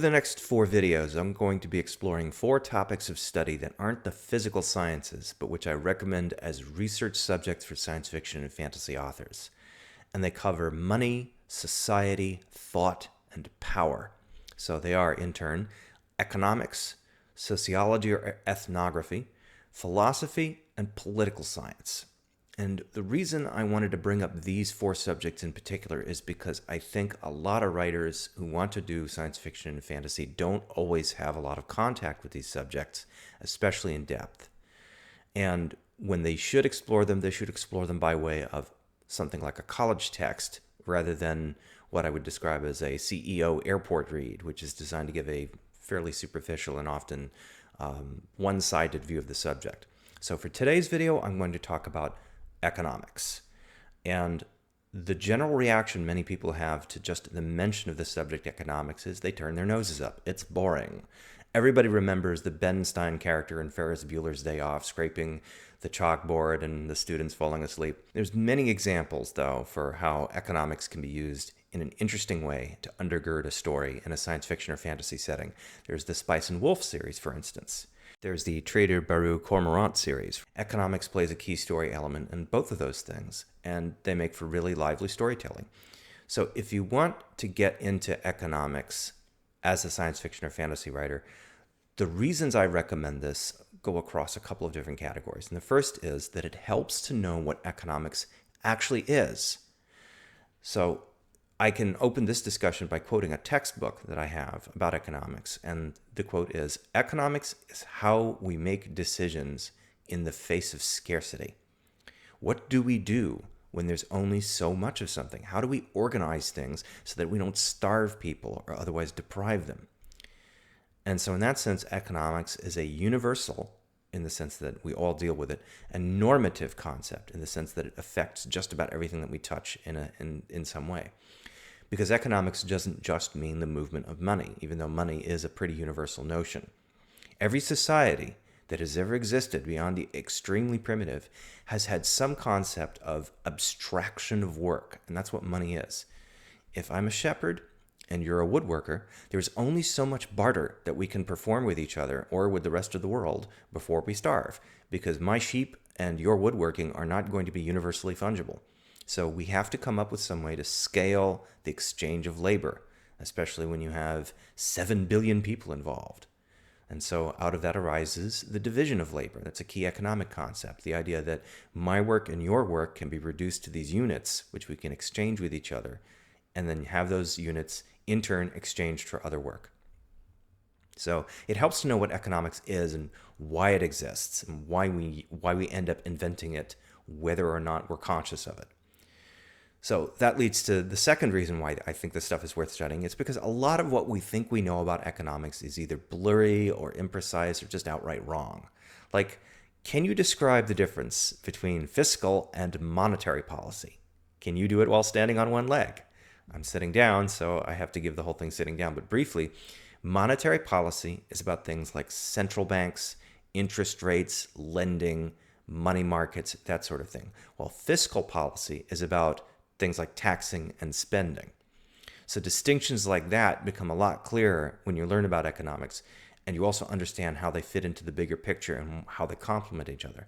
Over the next 4 videos, I'm going to be exploring 4 topics of study that aren't the physical sciences, but which I recommend as research subjects for science fiction and fantasy authors. And they cover money, society, thought, and power. So they are, in turn, economics, sociology or ethnography, philosophy, and political science. And the reason I wanted to bring up these 4 subjects in particular is because I think a lot of writers who want to do science fiction and fantasy don't always have a lot of contact with these subjects, especially in depth. And when they should explore them, they should explore them by way of something like a college text rather than what I would describe as a CEO airport read, which is designed to give a fairly superficial and often one-sided view of the subject. So for today's video, I'm going to talk about economics. And the general reaction many people have to just the mention of the subject economics is they turn their noses up. It's boring. Everybody remembers the Ben Stein character in Ferris Bueller's Day Off, scraping the chalkboard and the students falling asleep. There's many examples, though, for how economics can be used in an interesting way to undergird a story in a science fiction or fantasy setting. There's the Spice and Wolf series, for instance. There's the Trader Baru Cormorant series. Economics plays a key story element in both of those things, and they make for really lively storytelling. So if you want to get into economics as a science fiction or fantasy writer, the reasons I recommend this go across a couple of different categories. And the first is that it helps to know what economics actually is. So I can open this discussion by quoting a textbook that I have about economics. And the quote is, "Economics is how we make decisions in the face of scarcity." What do we do when there's only so much of something? How do we organize things so that we don't starve people or otherwise deprive them? And so in that sense, economics is a universal, in the sense that we all deal with it, a normative concept in the sense that it affects just about everything that we touch in some way. Because economics doesn't just mean the movement of money, even though money is a pretty universal notion. Every society that has ever existed beyond the extremely primitive has had some concept of abstraction of work, and that's what money is. If I'm a shepherd and you're a woodworker, there's only so much barter that we can perform with each other or with the rest of the world before we starve, because my sheep and your woodworking are not going to be universally fungible. So we have to come up with some way to scale the exchange of labor, especially when you have 7 billion people involved. And so out of that arises the division of labor. That's a key economic concept. The idea that my work and your work can be reduced to these units, which we can exchange with each other, and then have those units in turn exchanged for other work. So it helps to know what economics is and why it exists and why we end up inventing it, whether or not we're conscious of it. So that leads to the second reason why I think this stuff is worth studying. It's because a lot of what we think we know about economics is either blurry or imprecise or just outright wrong. Like, can you describe the difference between fiscal and monetary policy? Can you do it while standing on one leg? I'm sitting down, so I have to give the whole thing sitting down. But briefly, monetary policy is about things like central banks, interest rates, lending, money markets, that sort of thing. While fiscal policy is about things like taxing and spending. So distinctions like that become a lot clearer when you learn about economics, and you also understand how they fit into the bigger picture and how they complement each other.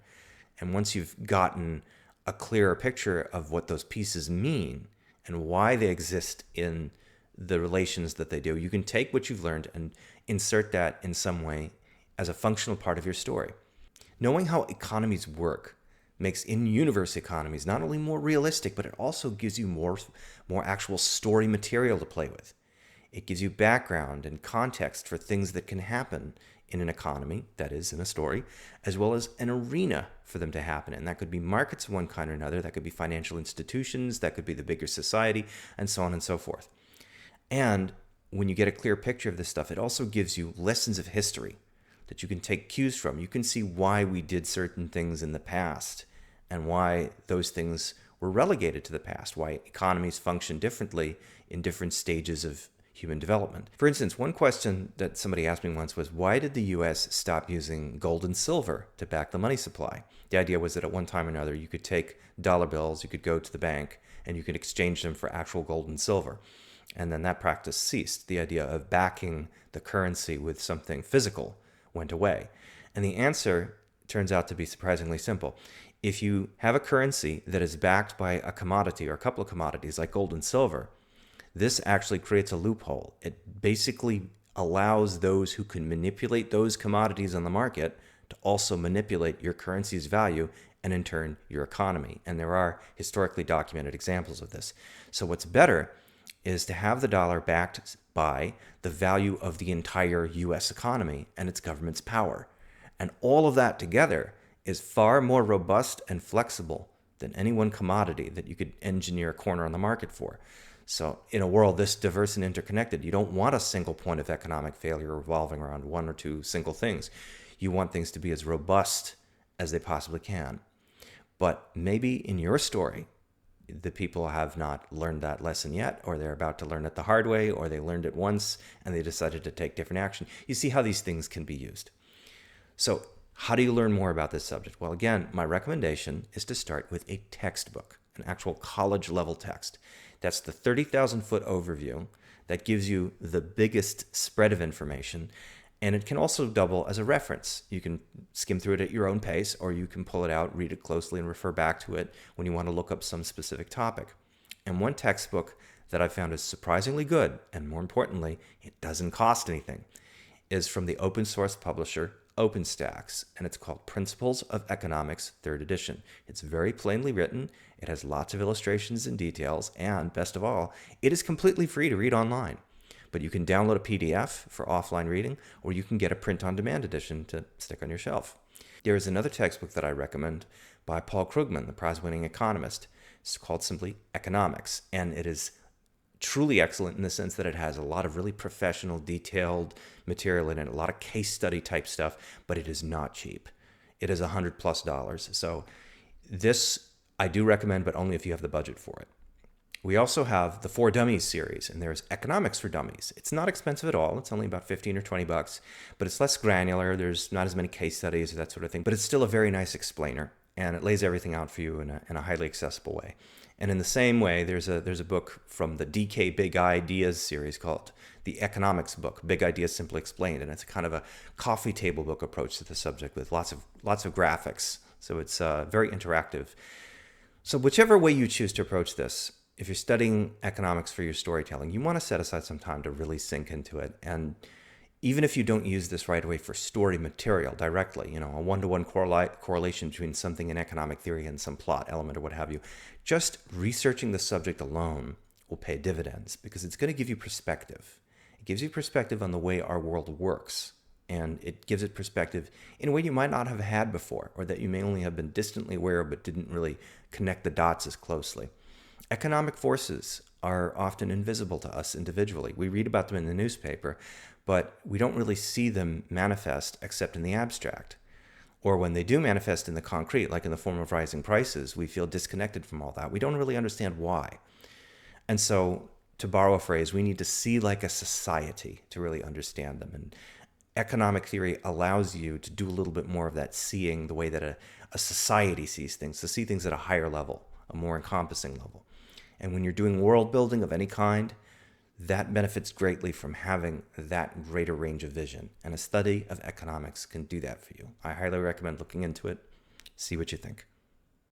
And once you've gotten a clearer picture of what those pieces mean and why they exist in the relations that they do, you can take what you've learned and insert that in some way as a functional part of your story. Knowing how economies work makes in-universe economies not only more realistic, but it also gives you more actual story material to play with. It gives you background and context for things that can happen in an economy, that is, in a story, as well as an arena for them to happen in. That could be markets of one kind or another, that could be financial institutions, that could be the bigger society, and so on and so forth. And when you get a clear picture of this stuff, it also gives you lessons of history that you can take cues from. You can see why we did certain things in the past and why those things were relegated to the past, why economies function differently in different stages of human development. For instance, one question that somebody asked me once was, why did the US stop using gold and silver to back the money supply? The idea was that at one time or another, you could take dollar bills, you could go to the bank, and you could exchange them for actual gold and silver. And then that practice ceased. The idea of backing the currency with something physical went away. And the answer turns out to be surprisingly simple. If you have a currency that is backed by a commodity or a couple of commodities like gold and silver, this actually creates a loophole. It basically allows those who can manipulate those commodities on the market to also manipulate your currency's value and in turn your economy. And there are historically documented examples of this. So what's better is to have the dollar backed by the value of the entire US economy and its government's power. And all of that together is far more robust and flexible than any one commodity that you could engineer a corner on the market for. So in a world this diverse and interconnected, you don't want a single point of economic failure revolving around one or two single things. You want things to be as robust as they possibly can. But maybe in your story, the people have not learned that lesson yet, or they're about to learn it the hard way, or they learned it once and they decided to take different action. You see how these things can be used. So how do you learn more about this subject? Well, again, my recommendation is to start with a textbook, an actual college level text. That's the 30,000-foot overview that gives you the biggest spread of information, and it can also double as a reference. You can skim through it at your own pace, or you can pull it out, read it closely, and refer back to it when you want to look up some specific topic. And one textbook that I found is surprisingly good, and more importantly, it doesn't cost anything, is from the open source publisher OpenStax, and it's called Principles of Economics, 3rd edition. It's very plainly written, it has lots of illustrations and details, and best of all, it is completely free to read online. But you can download a PDF for offline reading, or you can get a print-on-demand edition to stick on your shelf. There is another textbook that I recommend by Paul Krugman, the prize-winning economist. It's called simply Economics, and it is truly excellent in the sense that it has a lot of really professional, detailed material in it, a lot of case study type stuff, but it is not cheap. It is $100+. So this I do recommend, but only if you have the budget for it. We also have the For Dummies series, and there's Economics for Dummies. It's not expensive at all. It's only about 15 or 20 bucks, but it's less granular. There's not as many case studies or that sort of thing, but it's still a very nice explainer, and it lays everything out for you in a highly accessible way. And in the same way, there's a book from the DK Big Ideas series called The Economics Book, Big Ideas Simply Explained, and it's kind of a coffee table book approach to the subject with lots of graphics. So it's very interactive. So whichever way you choose to approach this, if you're studying economics for your storytelling, you want to set aside some time to really sink into it. And even if you don't use this right away for story material directly, a one-to-one correlation between something in economic theory and some plot element or what have you, just researching the subject alone will pay dividends because it's going to give you perspective. It gives you perspective on the way our world works, and it gives it perspective in a way you might not have had before, or that you may only have been distantly aware of but didn't really connect the dots as closely. Economic forces are often invisible to us individually. We read about them in the newspaper, but we don't really see them manifest except in the abstract. Or when they do manifest in the concrete, like in the form of rising prices, we feel disconnected from all that. We don't really understand why. And so, to borrow a phrase, we need to see like a society to really understand them. And economic theory allows you to do a little bit more of that seeing the way that a society sees things, to see things at a higher level, a more encompassing level. And when you're doing world building of any kind, that benefits greatly from having that greater range of vision. And a study of economics can do that for you. I highly recommend looking into it. See what you think.